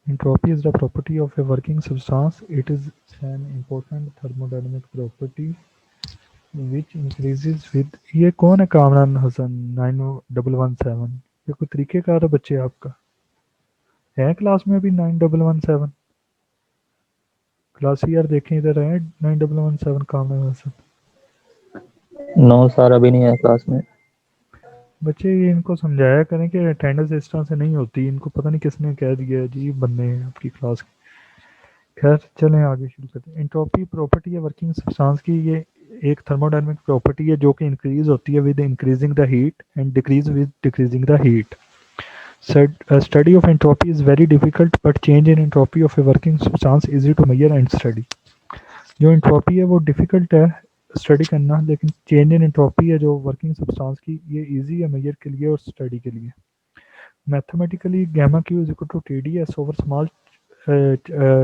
Entropy is the property of a working substance. It is an important thermodynamic property which increases with ये कौन है कामरान हसन 9117 ये कोई तरीकेकार है बच्चे आपका है क्लास में अभी 9117 क्लास ईयर देखें इधर है 9117 कामरान हसन नो सर अभी नहीं है क्लास में। बच्चे ये इनको समझाया करें कि अटेंडेंस इस तरह से नहीं होती इनको पता नहीं किसने कह दिया अजीब बंदे हैं आपकी क्लास के खैर चलें आगे शुरू करते हैं एंट्रोपी प्रॉपर्टी है वर्किंग सब्सटेंस की ये एक थर्मोडायनामिक प्रॉपर्टी है जो कि इंक्रीज होती है with increasing the heat and decrease with decreasing the heat study of entropy is very difficult but change in entropy of a working substance easy to measure and study जो entropy है वो difficult है study करना लेकिन change in entropy है जो working substance की ये इजी है मेजर के लिए और स्टडी के लिए mathematically gamma q is equal to TdS over small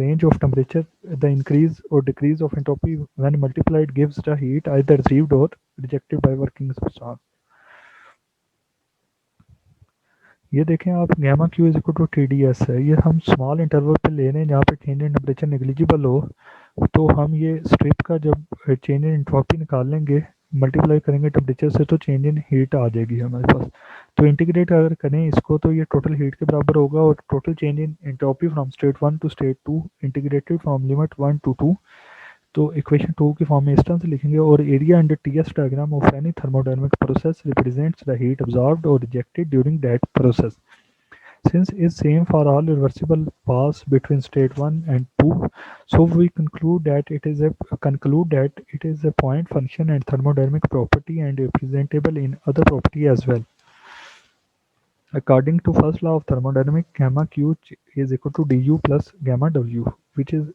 range of temperature. The increase or decrease of entropy when multiplied gives the heat either received or rejected by working substance. ये देखें आप gamma q is equal to TdS है ये हम small interval पे ले रहे हैं जहाँ पे चेंज इन टेम्परेचर नेग्लिजिबल हो तो हम ये स्ट्रिप का जब चेंज इन एंट्रोपी निकाल लेंगे मल्टीप्लाई करेंगे टेम्परेचर से तो चेंज इन हीट आ जाएगी हमारे पास तो इंटीग्रेट अगर करें इसको तो ये टोटल हीट के बराबर होगा और total change in entropy from state 1 to state 2 integrated from limit 1 to 2 तो इक्वेशन 2 की फॉर्म में इस तरह से लिखेंगे और area under TS diagram of any thermodynamic process represents the heat absorbed और rejected during that process since is same for all reversible paths between state 1 and 2 so we conclude that it is a point function and thermodynamic property and representable in other property as well according to first law of thermodynamics gamma q is equal to du plus gamma w which is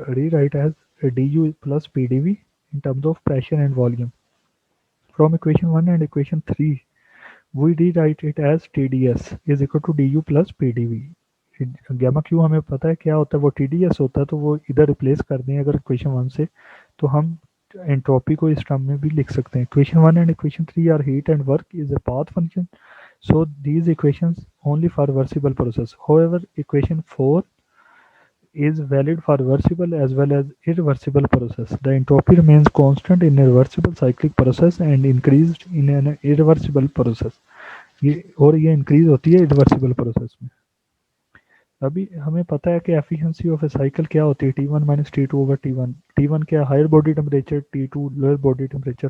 rewrite as du plus pdv in terms of pressure and volume from equation 1 and equation 3 we rewrite it as TdS is equal to du plus pdv gamma Q हमें पता है क्या होता है वो TdS होता है तो वो इधर रिप्लेस कर दें अगर इक्वेशन 1 से तो हम एंट्रोपी को इस टर्म में भी लिख सकते हैं equation 1 and equation 3 are heat and work is a path function so these equations only for reversible process however equation 4 is valid for reversible as well as irreversible process the entropy remains constant in a reversible cyclic process and increased in an irreversible process ये और ये increase होती है irreversible process में अभी हमें पता है कि एफिशिएंसी ऑफ ए साइकिल क्या होती है T1 minus T2 over T1 T1 क्या higher body temperature T2 lower body temperature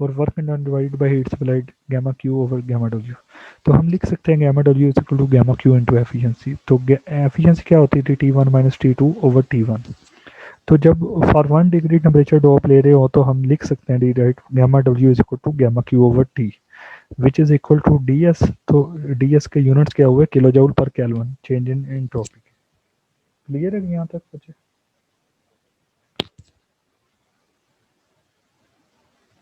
और work done divided by heat supplied gamma Q over gamma W तो हम लिख सकते हैं gamma W is equal to gamma Q into efficiency तो efficiency क्या होती थी T1 minus T2 over T1 तो जब फॉर 1 डिग्री टेम्परेचर ड्रॉप ले रहे हो तो हम लिख सकते हैं d right gamma W is equal to gamma Q over T which is equal to d S तो डी एस के यूनिट्स क्या हुए kilo joule per kelvin change in entropy clear है यहाँ तक बच्चे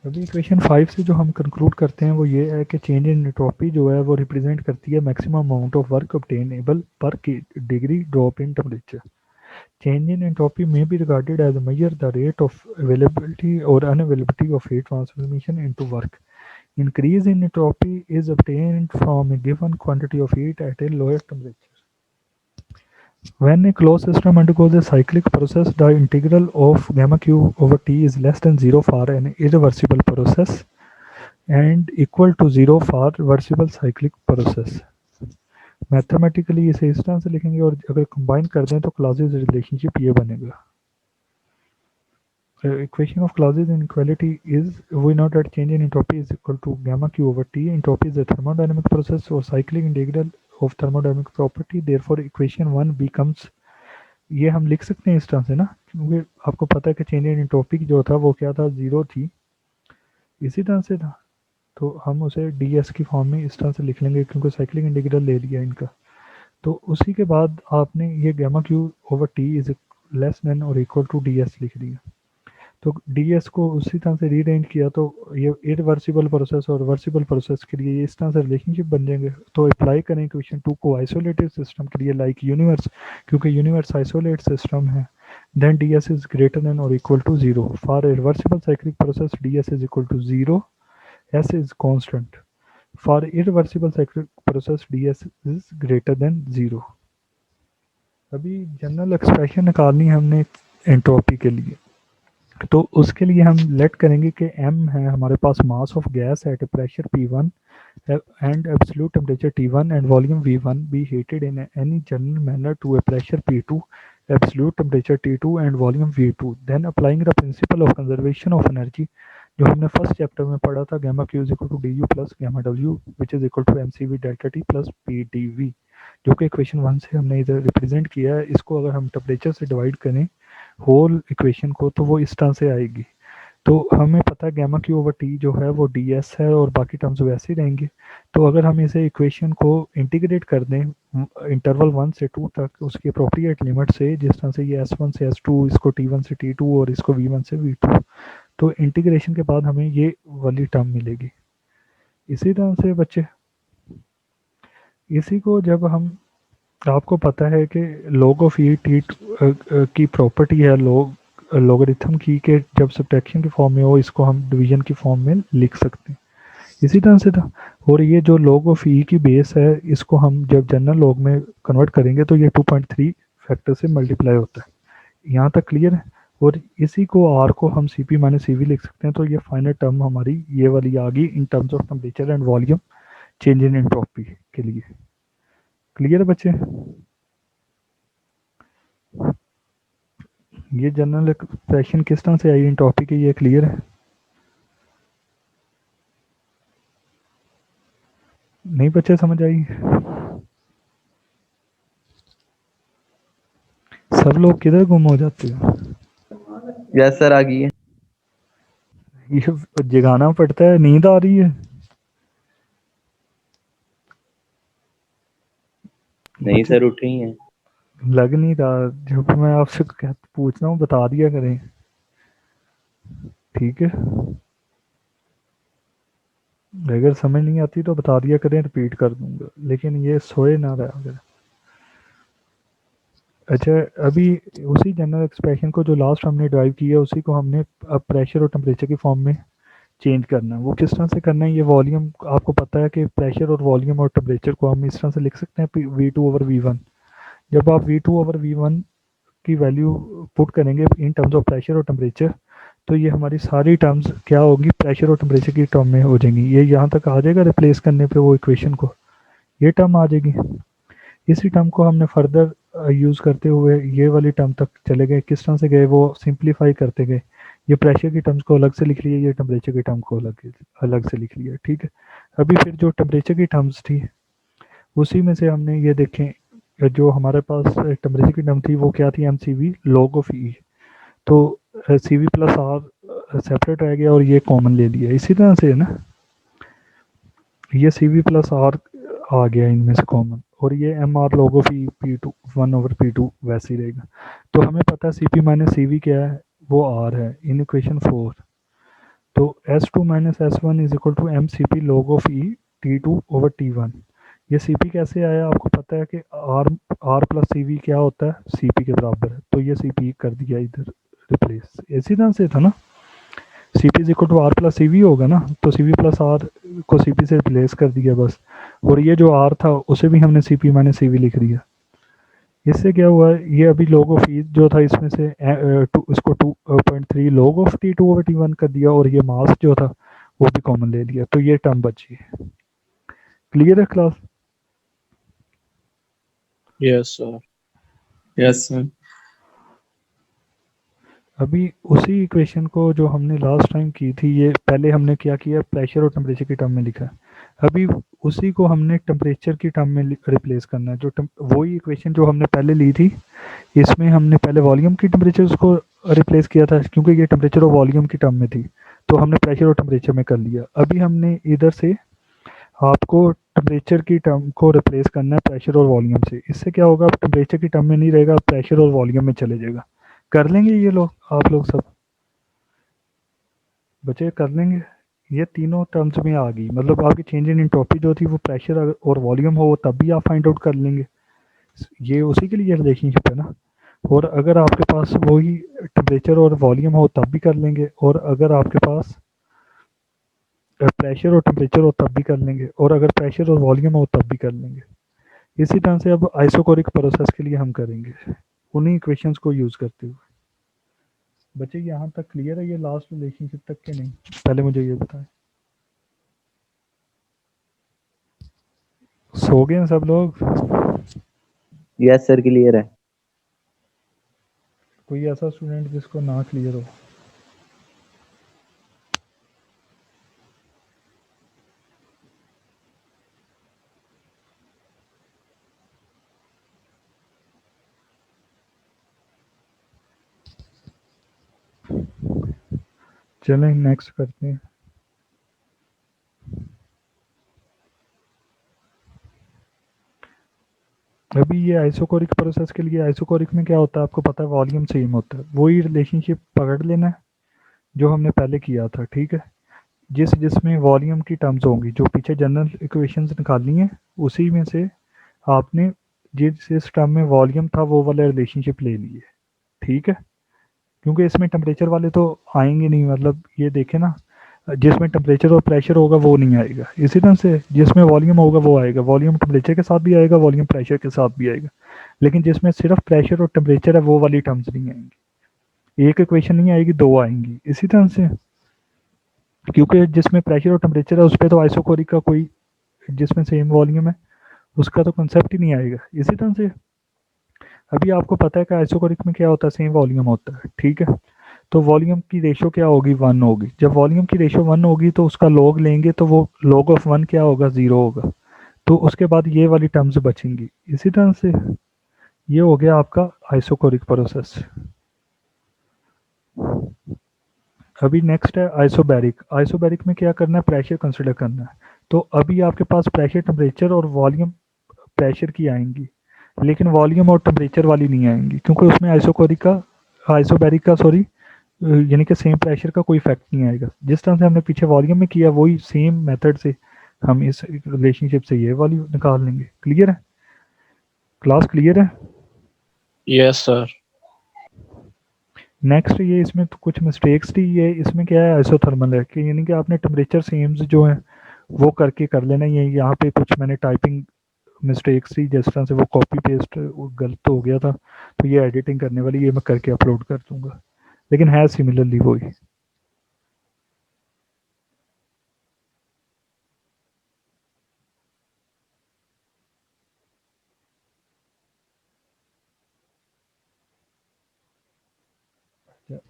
अभी इक्वेशन 5 से जो हम कंक्लूड करते हैं वो ये है कि चेंज इन एंट्रोपी जो है वो रिप्रेजेंट करती है maximum amount of work obtainable पर degree drop in temperature change in entropy may be regarded as a measure the rate of availability or unavailability of heat transformation into work. Increase in entropy is obtained from a given quantity of heat at a lower temperature. When a closed system undergoes a cyclic process, the integral of gamma q over t is less than 0 for an irreversible process and equal to 0 for reversible cyclic process. Mathematically इसे इस तरह से लिखेंगे और अगर combine कर दें तो क्लॉजेज रिलेशनशिप ये बनेगा equation of clauses inequality is we know that change in entropy is equal to gamma q over t entropy is a thermodynamic process or cyclic integral of thermodynamic property therefore equation 1 becomes ये हम लिख सकते हैं इस तरह से ना क्योंकि आपको पता है कि चेंज इन एंट्रोपी जो था वो क्या था जीरो थी इसी तरह से था तो हम उसे डी एस की फॉर्म में इस तरह से लिख लेंगे क्योंकि साइक्लिक इंटीग्रल ले लिया इनका तो उसी के बाद आपने ये gamma Q over T is less than और इक्वल टू डी एस लिख दिया तो डी एस को उसी तरह से रीअरेंज किया तो ये इरिवर्सिबल प्रोसेस और रिवर्सिबल प्रोसेस के लिए इस तरह से रिलेशनशिप बन जाएंगे तो अप्लाई करें इक्वेशन 2 को आइसोलेटेड सिस्टम के लिए लाइक यूनिवर्स क्योंकि यूनिवर्स आइसोलेट सिस्टम है then ds is greater than or equal to 0 for a reversible cyclic process ds is equal to 0 s is constant for irreversible cyclic process ds is greater than 0 अभी general expression निकालनी है हमने entropy के लिए, तो उसके लिए हम लेट करेंगे कि m है हमारे पास mass of gas at pressure P1 and absolute temperature T1 and volume V1 be heated in any general manner to a pressure P2, absolute temperature T2 and volume V2, then applying the principle of conservation of energy जो हमने first chapter में पढ़ा था, gamma q is equal to du plus gamma w which is equal to mcv delta t plus pdv, जो कि equation 1 से हमने इधर रिप्रेजेंट किया है। इसको अगर हम टेम्परेचर से डिवाइड करें होल इक्वेशन को तो वो इस तरह से आएगी। तो हमें पता है गैमा क्यू ओवर टी जो है वो डी एस है और बाकी टर्म्स वैसे ही रहेंगे। तो अगर हम इसे इक्वेशन को इंटीग्रेट कर दें इंटरवल 1 से 2 तक उसकी अप्रोप्रिएट लिमिट से, जिस तरह से ये S1 से S2, इसको T1 से T2 और इसको V1 से V2, तो इंटीग्रेशन के बाद हमें ये वाली टर्म मिलेगी। इसी तरह से बच्चे इसी को जब हम, आपको पता है कि log ऑफ ई टी की प्रॉपर्टी है लोगरिथम की, के जब सब्ट्रैक्शन की फॉर्म में हो इसको हम डिवीजन की फॉर्म में लिख सकते हैं। इसी तरह से था। और ये जो log ऑफ ई की बेस है इसको हम जब जनरल log में कन्वर्ट करेंगे तो ये 2.3 फैक्टर से मल्टीप्लाई होता है। यहाँ तक क्लियर है। और इसी को आर को हम C P minus C V लिख सकते हैं। तो ये फाइनल टर्म हमारी ये वाली आ गई in terms of temperature and volume change in entropy के लिए। क्लियर है बच्चे? ये जनरल एक्सप्रेशन किस तरह से आई इन टॉपिक की, ये क्लियर है? नहीं बच्चे समझ आई? सब लोग किधर गुम हो जाते हो? यस सर, आ गई है। ये जगाना पड़ता है, नींद आ रही है? नहीं सर, उठी हैं। लग नहीं रहा, जब मैं आपसे पूछ रहा हूँ बता दिया करें, ठीक है? अगर समझ नहीं आती तो बता दिया करें, रिपीट कर दूंगा, लेकिन ये सोए ना रहा अगर। अच्छा, अभी उसी जनरल एक्सप्रेशन को जो लास्ट हमने ड्राइव किया उसी को हमने अब प्रेशर और टेम्परेचर की फॉर्म में चेंज करना है। वो किस तरह से करना है, ये वॉल्यूम आपको पता है कि प्रेशर और वॉल्यूम और टेम्परेचर को हम इस तरह से लिख सकते हैं V2 ओवर V1। जब आप V2 ओवर V1 की वैल्यू पुट करेंगे इन टर्म्स ऑफ प्रेशर और टेम्परेचर, तो ये हमारी सारी टर्म्स क्या होगी, प्रेशर और टेम्परेचर की टर्म में हो जाएंगी। ये यहाँ तक आ जाएगा रिप्लेस करने पे वो इक्वेशन को, ये टर्म आ जाएगी। इसी टर्म को हमने फर्दर यूज़ करते हुए ये वाली टर्म तक चले गए। किस तरह से गए, वो सिंप्लीफाई करते गए। ये प्रेशर की टर्म्स को अलग से लिख लिया, ये टेम्परेचर की टर्म को अलग से लिख लिया, ठीक है? अभी फिर जो टेम्परेचर की टर्म्स थी उसी में से हमने ये देखें, जो हमारे पास टेम्परेचर की टर्म थी वो क्या थी, M C V log of E. तो C V plus R separate रह गया और ये कॉमन ले लिया। इसी तरह से है ना, ये सी वी प्लस आर आ गया इनमें से कॉमन, और ये M R log of e P two 1 over P two वैसे ही रहेगा। तो हमें पता है C P minus C V क्या है, वो आर है इन इक्वेशन 4। तो S two minus S one is equal to M C P log of e T two over T one. ये सी पी कैसे आया, आपको पता है कि आर प्लस सी वी क्या होता है, सी पी के बराबर है। तो ये सी पी कर दिया इधर रिप्लेस। इसी तरह से था ना, C P is equal to R plus C V होगा ना, तो सी वी प्लस आर को सी पी से रिप्लेस कर दिया बस। और ये जो आर था उसे भी हमने C P minus C V लिख दिया। इससे क्या हुआ, ये अभी लॉग ऑफ ई जो था इसमें से इसको 2.3 log of T two over T one कर दिया, और ये मास जो था वो भी कॉमन ले लिया, तो ये टर्म बची है। क्लियर है class? Yes sir, yes sir. अभी उसी इक्वेशन को जो हमने लास्ट टाइम की थी, ये पहले हमने क्या किया, प्रेशर और टेम्परेचर की टर्म में लिखा। अभी उसी को हमने टेम्परेचर की टर्म में रिप्लेस करना है। जो वही इक्वेशन जो हमने पहले ली थी, इसमें हमने पहले वॉल्यूम की टेम्परेचर को रिप्लेस किया था, क्योंकि ये टेम्परेचर और वॉल्यूम की टर्म में थी, तो हमने प्रेशर और टेम्परेचर में कर लिया। अभी हमने इधर से आपको टेम्परेचर की टर्म को रिप्लेस करना है प्रेशर और वॉल्यूम से। इससे क्या होगा, टेम्परेचर की टर्म में नहीं रहेगा, प्रेशर और वॉल्यूम में चले जाएगा। कर लेंगे ये लोग, आप लोग सब बच्चे कर लेंगे? ये तीनों टर्म्स में आ गई, मतलब आपकी चेंज इन एंट्रोपी जो थी वो प्रेशर और वॉल्यूम हो तब भी आप फाइंड आउट कर लेंगे। ये उसी के लिए रिलेशनशिप है ना। और अगर आपके पास वही टेम्परेचर और वॉल्यूम हो तब भी कर लेंगे, और अगर आपके पास प्रेशर और टेम्परेचर हो तब भी कर लेंगे, और अगर प्रेशर और वॉल्यूम हो तब भी कर लेंगे। इसी तरह से अब आइसोकोरिक प्रोसेस के लिए हम करेंगे उन्हीं इक्वेशंस को यूज़ करते हुए। बच्चे यहाँ तक क्लियर है ये लास्ट रिलेशनशिप तक के नहीं? पहले मुझे ये बताएं। सो गए हैं सब लोग? यस सर, क्लियर है। कोई ऐसा स्टूडेंट जिसको ना क्लियर हो? चलें नेक्स्ट करते हैं। अभी ये आइसोकोरिक प्रोसेस के लिए, आइसोकोरिक में क्या होता है आपको पता है, वॉल्यूम सेम होता है। वही रिलेशनशिप पकड़ लेना है जो हमने पहले किया था, ठीक है। जिसमें वॉल्यूम की टर्म्स होंगी, जो पीछे जनरल इक्वेशंस निकालनी है, उसी में से आपने जिस टर्म में वॉल्यूम था वो वाला रिलेशनशिप ले लिए, ठीक है। क्योंकि इसमें टेम्परेचर वाले तो आएंगे नहीं, मतलब ये देखें ना, जिसमें टेम्परेचर और प्रेशर होगा वो नहीं आएगा। इसी तरह से जिसमें वॉल्यूम होगा वो आएगा, वॉल्यूम टेम्परेचर के साथ भी आएगा, वॉल्यूम प्रेशर के साथ भी आएगा। लेकिन जिसमें सिर्फ प्रेशर और टेम्परेचर है वो वाली टर्म्स नहीं आएंगी, एक इक्वेशन नहीं आएगी, दो आएंगी। इसी तरह से क्योंकि जिसमें प्रेशर और टेम्परेचर है उस पर तो आइसोकोरिक का कोई, जिसमें सेम वॉल्यूम है उसका तो कंसेप्ट ही नहीं आएगा। इसी तरह से अभी आपको पता है कि आइसोकोरिक में क्या होता है, सेम वॉल्यूम होता है, ठीक है। तो वॉल्यूम की रेशो क्या होगी, 1 होगी। जब वॉल्यूम की रेशो 1 होगी तो उसका लॉग लेंगे तो वो लॉग ऑफ 1 क्या होगा, 0 होगा। तो उसके बाद ये वाली टर्म्स बचेंगी। इसी तरह से ये हो गया आपका आइसोकोरिक प्रोसेस। अभी नेक्स्ट है आइसोबैरिक। आइसोबैरिक में क्या करना है, प्रेशर कंसिडर करना है। तो अभी आपके पास प्रेशर, टेम्परेचर और वॉल्यूम प्रेशर की आएंगी, लेकिन वॉल्यूम और टेम्परेचर वाली नहीं आएंगी, क्योंकि उसमें आइसोबैरिक का सॉरी, यानी कि सेम प्रेशर का कोई इफेक्ट नहीं आएगा। जिस तरह से हमने पीछे वॉल्यूम में किया वही सेम मेथड से हम इस रिलेशनशिप से ये वाली निकाल लेंगे। क्लियर है? क्लास क्लियर है? Yes, sir. नेक्स्ट ये इसमें तो कुछ मिस्टेक्स थी। ये इसमें क्या है, आइसोथर्मल है कि यानी कि आपने टेम्परेचर सेम्स जो है वो करके कर लेना। ये यहाँ पे कुछ मैंने टाइपिंग मिस्टेक्स थी, जिस तरह से वो कॉपी पेस्ट गलत हो गया था, तो ये एडिटिंग करने वाली ये मैं करके अपलोड कर दूंगा, लेकिन है सिमिलरली वही।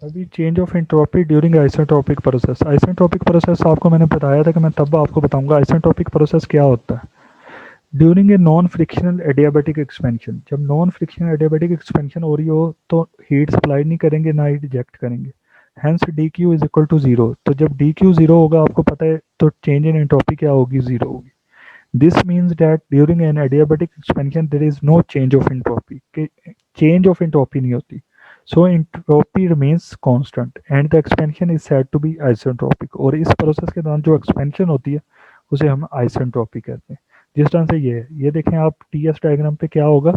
अभी change of entropy during isentropic process. Isentropic process आपको मैंने बताया था कि मैं तब आपको बताऊंगा आइसेंट्रोपिक प्रोसेस क्या होता है। During a non frictional adiabatic expansion, जब नॉन फ्रिक्शनल एडियाबैटिक एक्सपेंशन हो रही हो तो हीट सप्लाई नहीं करेंगे, ना ही रिजेक्ट करेंगे। Hence d Q is equal to zero. तो जब डी क्यू जीरो होगा आपको पता है तो चेंज इन एंट्रोपी क्या होगी, जीरो होगी। This means that during an adiabatic expansion there is no change of entropy, change of entropy नहीं होती। So entropy remains constant and the expansion is said to be isentropic. और इस process के दौरान जो एक्सपेंशन होती है उसे हम आइसेंट्रोपी कहते हैं। जिस तरह से ये देखें आप टी एस डायग्राम पे क्या होगा,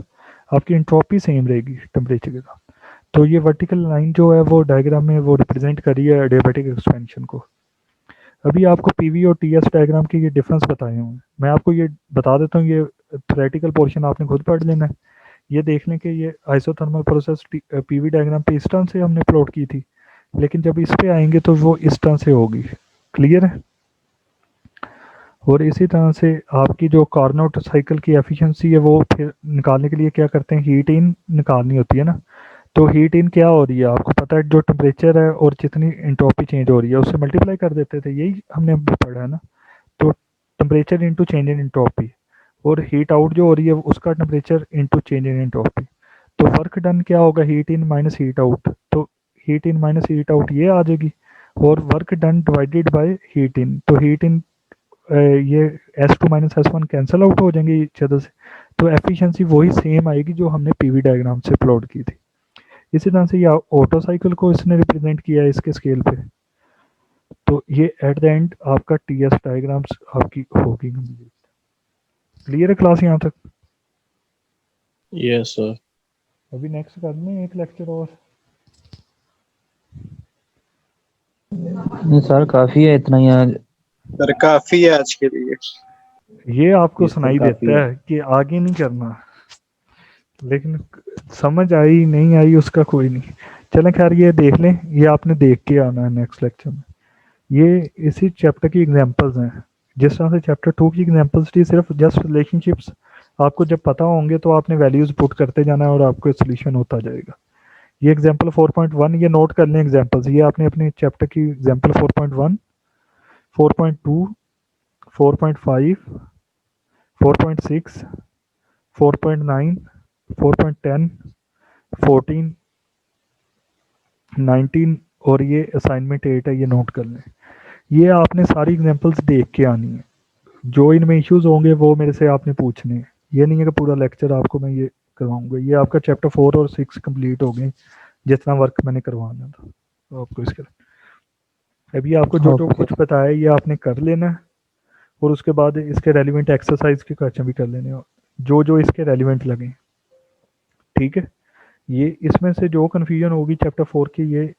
आपकी एंट्रोपी सेम रहेगी टेम्परेचर के साथ। तो ये वर्टिकल लाइन जो है वो डायग्राम में वो रिप्रेजेंट करी है एडियाबैटिक एक्सपेंशन को। अभी आपको पीवी और टीएस डायग्राम के ये डिफरेंस बताए हुए हैं, मैं आपको ये बता देता हूँ। ये थ्योरेटिकल पोर्शन आपने खुद पढ़ लेना है। ये देख लें कि ये आइसोथर्मल प्रोसेस पीवी डायग्राम पे इस तरह से हमने प्लॉट की थी, लेकिन जब इस पे आएंगे तो वो इस तरह से होगी। क्लियर है? और इसी तरह से आपकी जो कार्नोट साइकिल की एफिशिएंसी है वो फिर निकालने के लिए क्या करते हैं, हीट इन निकालनी होती है ना। तो हीट इन क्या हो रही है आपको पता है, जो टेम्परेचर है और जितनी एंट्रोपी चेंज हो रही है उससे मल्टीप्लाई कर देते थे, यही हमने अभी पढ़ा है ना। तो temperature into change in entropy, और हीट आउट जो हो रही है उसका temperature into change in entropy. तो वर्क डन क्या होगा, heat in minus heat out. तो heat in minus heat out ये आ जाएगी, और work done divided by heat in. तो हीट इन ये S2 minus S1 cancel out हो जाएंगे इच अदर से। तो एफिशिएंसी वही सेम आएगी जो हमने पीवी डायग्राम से प्लॉट की थी। इसी तरह से ये ऑटो साइकिल को इसने रिप्रेजेंट किया है इसके स्केल पे। तो ये एट द एंड आपका टीएस डायग्राम्स आपकी होगी कंप्लीट। क्लियर है क्लास यहाँ तक? Yes, sir. अभी नेक्स्ट कर लें एक लेक्चर और। नहीं सर, काफी है इतना ही आज। सर काफी है आज के लिए। ये आपको इस पर सुनाई काफी देता है कि आगे नहीं करना, लेकिन समझ आई नहीं आई उसका कोई नहीं। चलें खैर, ये देख लें, ये आपने देख के आना है नेक्स्ट लेक्चर में। ये इसी चैप्टर की एग्जांपल्स हैं। जिस तरह से चैप्टर 2 की एग्जांपल्स थी सिर्फ जस्ट रिलेशनशिप्स, आपको जब पता होंगे तो आपने वैल्यूज पुट करते जाना है और आपको सोल्यूशन होता जाएगा। ये एग्जांपल 4.1, ये नोट कर लें एग्जांपल्स, ये आपने अपने चैप्टर की एग्जांपल 4.1, 4.2, 4.5, 4.6, 4.9, 4.10, 14, 19 और ये असाइनमेंट 8 है, ये नोट कर लें। ये आपने सारी एग्जांपल्स देख के आनी है। जो इनमें इश्यूज होंगे वो मेरे से आपने पूछने हैं। ये नहीं है कि पूरा लेक्चर आपको मैं ये करवाऊंगा। ये आपका चैप्टर 4 और 6 कंप्लीट हो गए, जितना वर्क मैंने करवाना था तो आपको इसका। अभी आपको जो जो ओके। कुछ बताया ये आपने कर लेना है, और उसके बाद इसके रेलिवेंट एक्सरसाइज के क्वेश्चन भी कर लेने हैं, जो जो इसके रेलिवेंट लगे। ठीक है, ये इसमें से जो कन्फ्यूजन होगी चैप्टर 4 की ये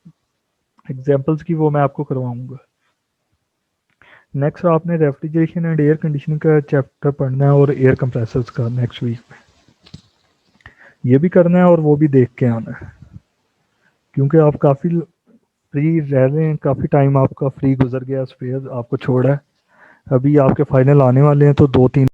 एग्जाम्पल्स की, वो मैं आपको करवाऊंगा। नेक्स्ट आपने रेफ्रिजरेशन एंड एयर कंडीशनिंग का चैप्टर पढ़ना है और एयर कंप्रेसर्स का नेक्स्ट वीक में ये भी करना है और वो भी देख के आना है, क्योंकि आप काफ़ी फ्री रह रहे हैं, काफ़ी टाइम आपका फ्री गुजर गया, स्पेयर आपको छोड़ा है। अभी आपके फाइनल आने वाले हैं तो 2-3